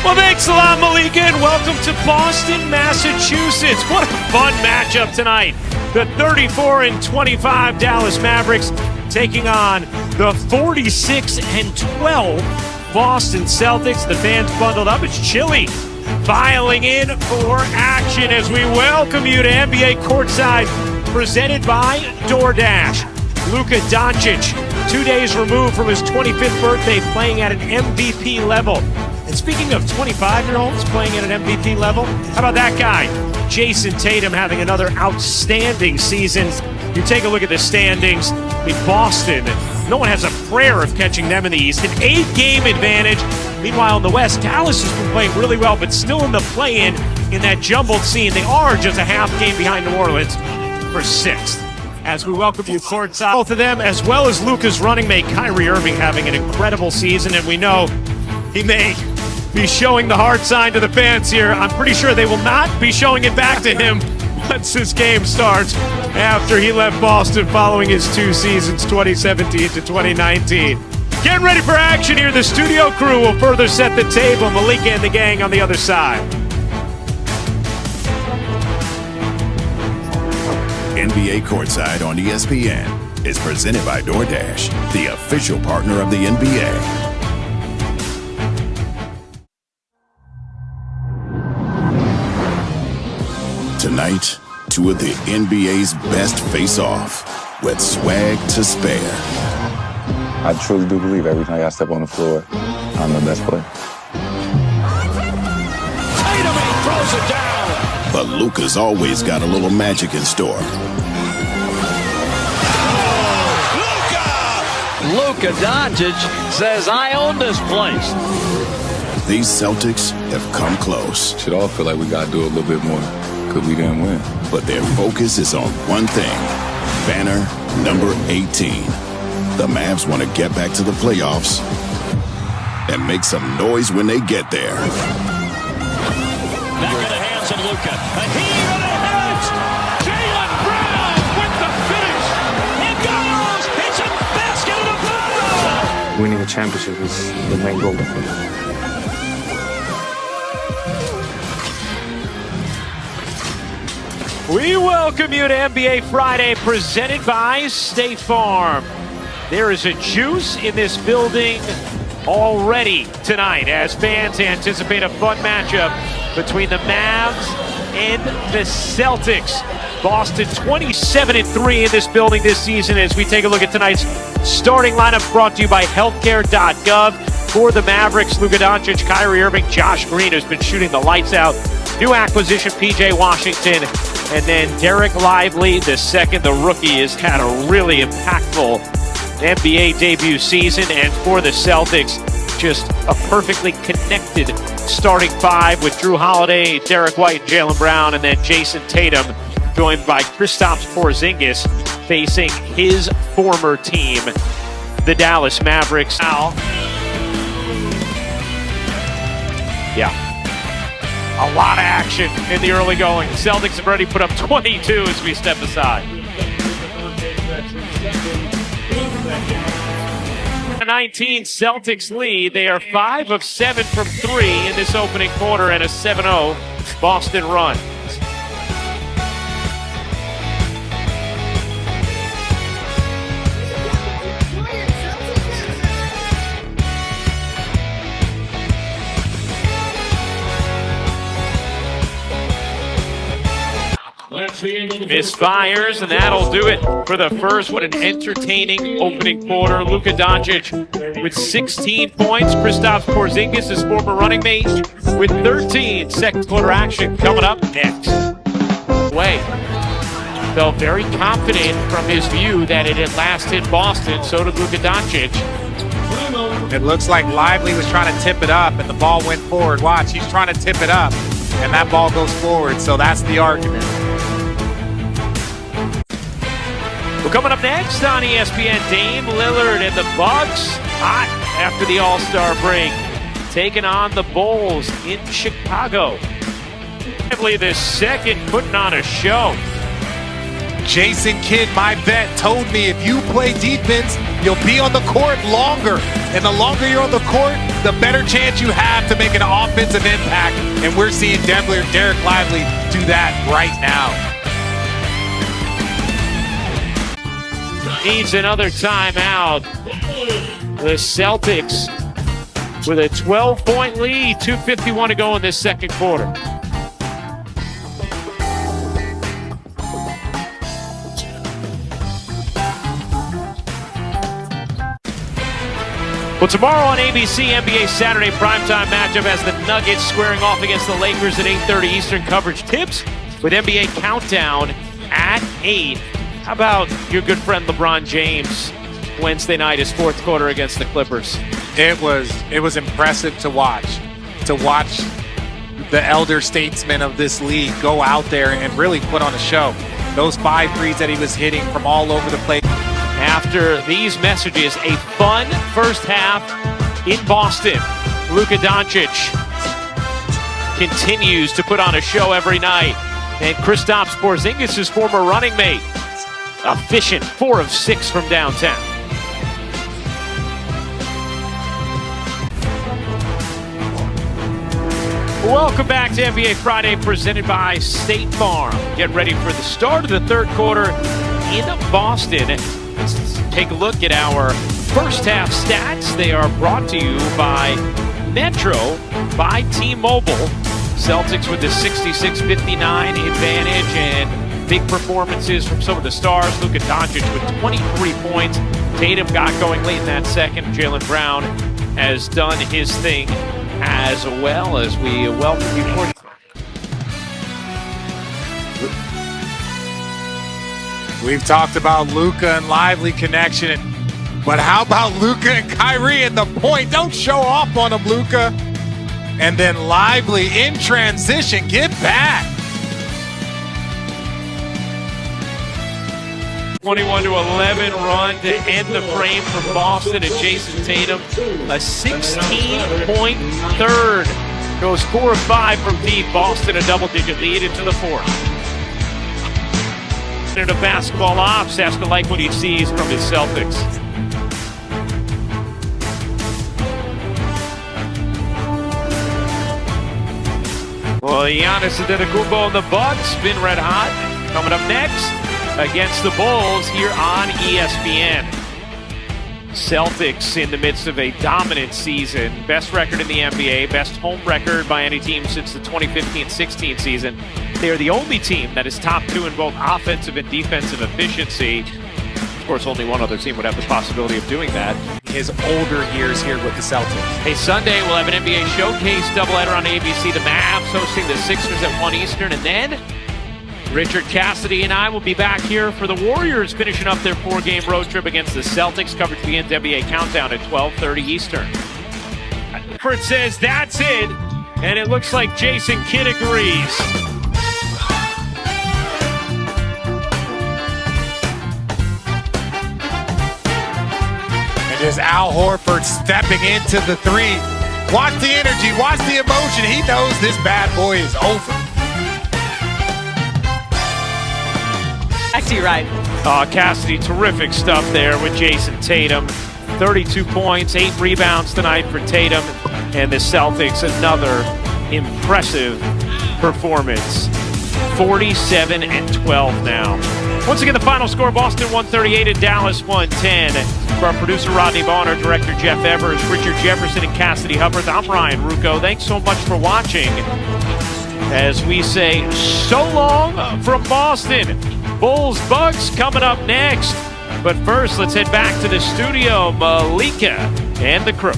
Well, thanks a lot, Malika, and welcome to Boston, Massachusetts. What a fun matchup tonight. The 34-25 Dallas Mavericks taking on the 46-12 Boston Celtics. The fans bundled up. It's chilly. Filing in for action as we welcome you to NBA Courtside, presented by DoorDash. Luka Doncic, 2 days removed from his 25th birthday, playing at an MVP level. And speaking of 25-year-olds playing at an MVP level, how about that guy, Jason Tatum, having another outstanding season? You take a look at the standings in Boston. No one has a prayer of catching them in the East. An 8-game advantage. Meanwhile, in the West, Dallas has been playing really well, but still in the play-in in that jumbled scene. They are just a half game behind New Orleans for 6th. As we welcome you courtside, both of them, as well as Luka's running mate, Kyrie Irving, having an incredible season, and we know he may be showing the hard sign to the fans here. I'm pretty sure they will not be showing it back to him once this game starts after he left Boston following his 2 seasons, 2017 to 2019. Getting ready for action here. The studio crew will further set the table. Malika and the gang on the other side. NBA Courtside on ESPN is presented by DoorDash, the official partner of the NBA. Tonight, 2 of the NBA's best face off with swag to spare. I truly do believe every time I step on the floor, I'm the best player. Tatum throws it down. But Luka's always got a little magic in store. Luka Doncic says, I own this place. These Celtics have come close. Should all feel like we got to do a little bit more because we didn't win. But their focus is on one thing, banner number 18. The Mavs want to get back to the playoffs and make some noise when they get there. Back in the hands of Luka. A heave and a hit! Jaylen Brown with the finish! It goes! It's a basket and a foul! Winning a championship is the main goal. We welcome you to NBA Friday, presented by State Farm. There is a juice in this building already tonight as fans anticipate a fun matchup between the Mavs and the Celtics. Boston 27-3 in this building this season as we take a look at tonight's starting lineup, brought to you by healthcare.gov. For the Mavericks, Luka Doncic, Kyrie Irving, Josh Green, who's been shooting the lights out. New acquisition, P.J. Washington. And then Derek Lively, the second. The rookie has had a really impactful NBA debut season. And for the Celtics, just a perfectly connected starting 5 with Drew Holiday, Derek White, Jaylen Brown, and then Jason Tatum, joined by Kristaps Porzingis, facing his former team, the Dallas Mavericks. Now, yeah. A lot of action in the early going. Celtics have already put up 22 as we step aside. 19 Celtics lead. They are 5 of 7 from 3 in this opening quarter and a 7-0 Boston run. Misfires, and that'll do it for the first. What an entertaining opening quarter. Luka Doncic with 16 points. Kristaps Porzingis, his former running mate, with 13. Second quarter action coming up next. Felt very confident from his view that it had last hit Boston. So did Luka Doncic. It looks like Lively was trying to tip it up, and the ball went forward. Watch, he's trying to tip it up, and that ball goes forward. So that's the argument. Well, coming up next on ESPN, Dame Lillard and the Bucks, hot after the All-Star break, taking on the Bulls in Chicago. The second, putting on a show. Jason Kidd, my vet, told me if you play defense, you'll be on the court longer. And the longer you're on the court, the better chance you have to make an offensive impact. And we're seeing Derek Lively do that right now. Needs another timeout. The Celtics with a 12-point lead, 2:51 to go in this second quarter. Well, tomorrow on ABC, NBA Saturday primetime matchup as the Nuggets squaring off against the Lakers at 8:30 Eastern. Coverage tips with NBA Countdown at 8. How about your good friend LeBron James Wednesday night, his fourth quarter against the Clippers? It was impressive to watch the elder statesman of this league go out there and really put on a show. Those 5 threes that he was hitting from all over the place. After these messages, a fun first half in Boston. Luka Doncic continues to put on a show every night. And Kristaps Porzingis, his former running mate, efficient, 4 of 6 from downtown. Welcome back to NBA Friday, presented by State Farm. Get ready for the start of the third quarter in Boston. Let's take a look at our first half stats. They are brought to you by Metro by T-Mobile. Celtics with the 66-59 advantage and big performances from some of the stars. Luka Doncic with 23 points. Tatum got going late in that second. Jaylen Brown has done his thing as well, as we welcome you for. We've talked about Luka and Lively connection, but how about Luka and Kyrie at the point? Don't show off on him, Luka. And then Lively in transition, get back. 21-11 run to end the frame for Boston and Jason Tatum. A 16-point third. Goes 4 of 5 from deep. Boston a double-digit lead into the fourth. Into basketball ops, has to like what he sees from his Celtics. Well, Giannis Antetokounmpo and the Bucks been red hot. Coming up next against the Bulls here on ESPN. Celtics in the midst of a dominant season. Best record in the NBA, best home record by any team since the 2015-16 season. They are the only team that is top 2 in both offensive and defensive efficiency. Of course, only one other team would have the possibility of doing that. His older years here with the Celtics. Hey, Sunday we'll have an NBA Showcase doubleheader on ABC. The Mavs hosting the Sixers at 1 Eastern, and then Richard Cassidy and I will be back here for the Warriors finishing up their 4-game road trip against the Celtics. Coverage begins NBA Countdown at 12:30 Eastern. Fred says that's it, and it looks like Jason Kidd agrees. And just Al Horford stepping into the 3. Watch the energy, watch the emotion. He knows this bad boy is over. Back to you, Ryan. Cassidy, terrific stuff there with Jason Tatum. 32 points, 8 rebounds tonight for Tatum. And the Celtics, another impressive performance. 47-12 now. Once again, the final score, Boston 138 and Dallas 110. For our producer, Rodney Vaughn, our director, Jeff Evers, Richard Jefferson, and Cassidy Hubbard, I'm Ryan Rucco. Thanks so much for watching. As we say, so long from Boston. Bulls Bucks coming up next. But first, let's head back to the studio. Malika and the crew.